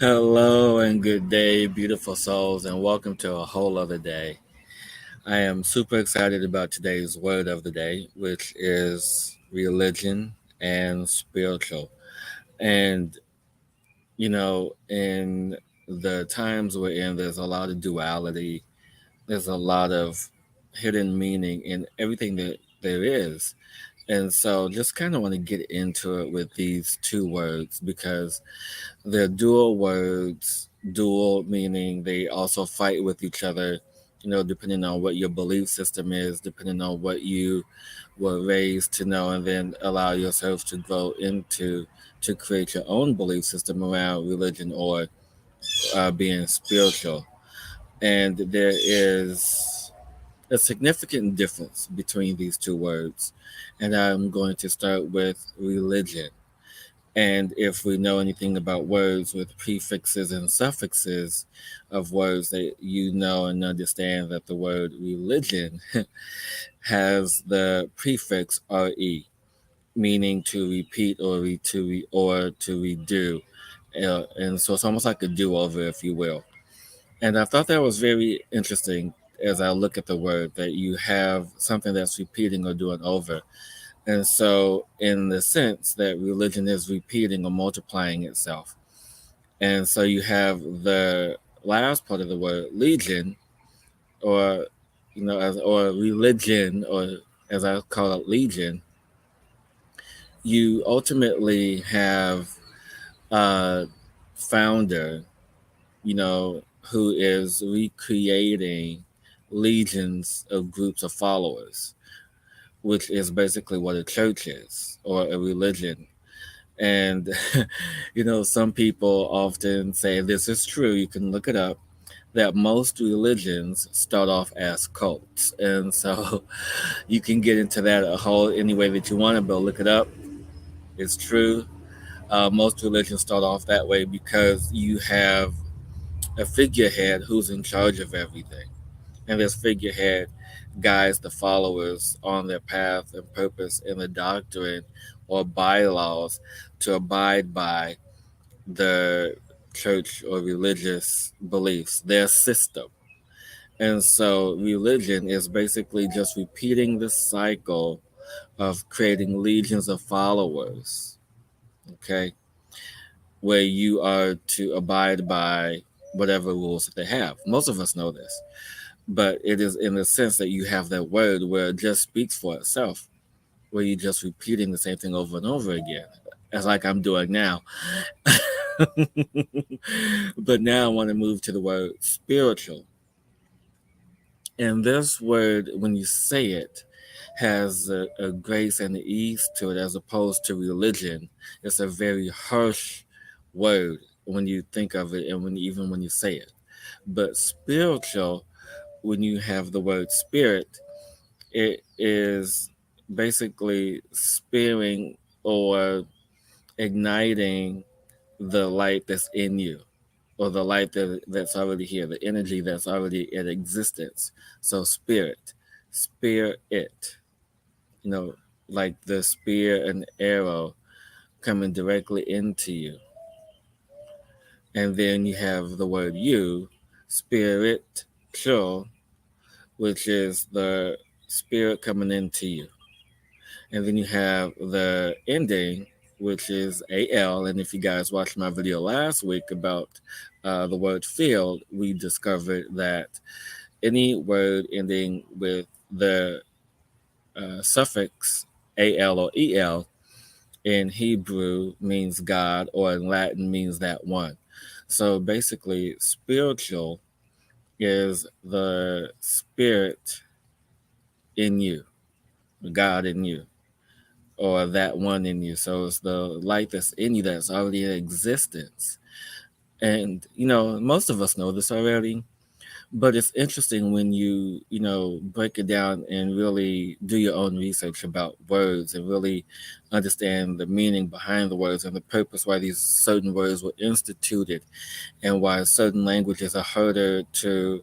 Hello and good day, beautiful souls, and welcome to a whole other day. I am super excited about today's word of the day, which is religion and spiritual. And, in the times we're in, there's a lot of duality, there's a lot of hidden meaning in everything that there is. And so just kind of want to get into it with these two words because they're dual words, dual meaning they also fight with each other, depending on what your belief system is, depending on what you were raised to know, and then allow yourself to grow into to create your own belief system around religion or being spiritual. And there is a significant difference between these two words. And I'm going to start with religion. And if we know anything about words with prefixes and suffixes of words, that you know and understand that the word religion has the prefix re, meaning to repeat or to redo. And so it's almost like a do-over, if you will. And I thought that was very interesting as I look at the word, that you have something that's repeating or doing over. And so, in the sense that religion is repeating or multiplying itself. And so, you have the last part of the word, legion, or, or religion, or as I call it, legion. You ultimately have a founder, who is recreating legions of groups of followers, which is basically what a church is or a religion. And, some people often say this is true. You can look it up, that most religions start off as cults. And so you can get into that a whole any way that you want to, but look it up. It's true. Most religions start off that way because you have a figurehead who's in charge of everything. And this figurehead guides the followers on their path and purpose in the doctrine or bylaws to abide by the church or religious beliefs, their system. And so religion is basically just repeating the cycle of creating legions of followers, okay, where you are to abide by whatever rules that they have. Most of us know this, but it is in the sense that you have that word where it just speaks for itself, where you're just repeating the same thing over and over again, as like I'm doing now. But now I want to move to the word spiritual. And this word, when you say it, has a grace and ease to it as opposed to religion. It's a very harsh word when you think of it and even when you say it. But spiritual, when you have the word spirit, it is basically spearing or igniting the light that's in you, or the light that's already here, the energy that's already in existence. So spirit, you know, like the spear and arrow coming directly into you. And then you have the word you, spiritual, which is the spirit coming into you. And then you have the ending, which is AL. And if you guys watched my video last week about the word field, we discovered that any word ending with the suffix AL or EL in Hebrew means God, or in Latin means that one. So basically, spiritual is the spirit in you, God in you, or that one in you. So it's the light that's in you that's already in existence. And, most of us know this already, but it's interesting when you break it down and really do your own research about words and really understand the meaning behind the words and the purpose why these certain words were instituted and why certain languages are harder to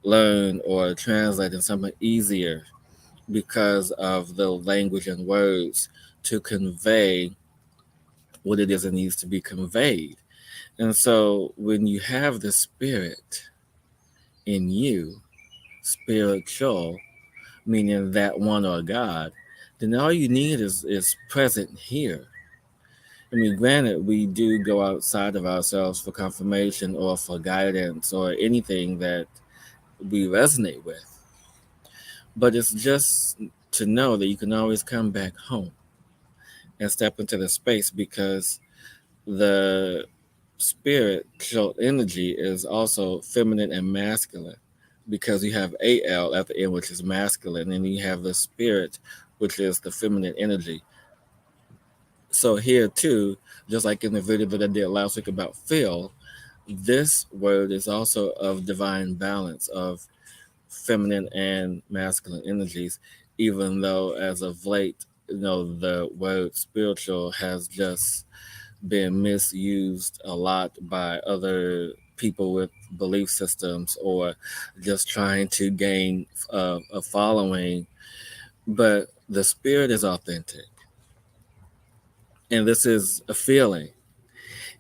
learn or translate and some are easier because of the language and words to convey what it is that needs to be conveyed. And so when you have the spirit in you, spiritual, meaning that one or God, then all you need is present here. I mean, granted, we do go outside of ourselves for confirmation or for guidance or anything that we resonate with. But it's just to know that you can always come back home and step into the space because the spiritual energy is also feminine and masculine because you have AL at the end, which is masculine, and you have the spirit, which is the feminine energy. So here too, just like in the video that I did last week about feel, this word is also of divine balance of feminine and masculine energies, even though as of late, the word spiritual has just been misused a lot by other people with belief systems or just trying to gain a following. But the spirit is authentic. And this is a feeling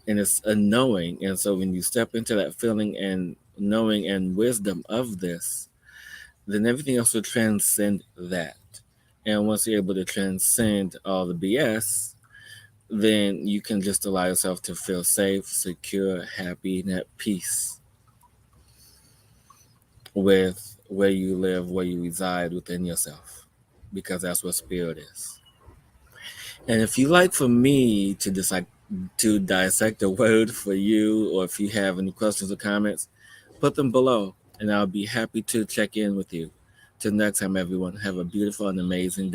and it's a knowing. And so when you step into that feeling and knowing and wisdom of this, then everything else will transcend that. And once you're able to transcend all the BS, then you can just allow yourself to feel safe, secure, happy, and at peace with where you live, where you reside within yourself, because that's what spirit is. And if you like for me to dissect a word for you, or if you have any questions or comments, put them below, and I'll be happy to check in with you. Till next time, everyone, have a beautiful and amazing day.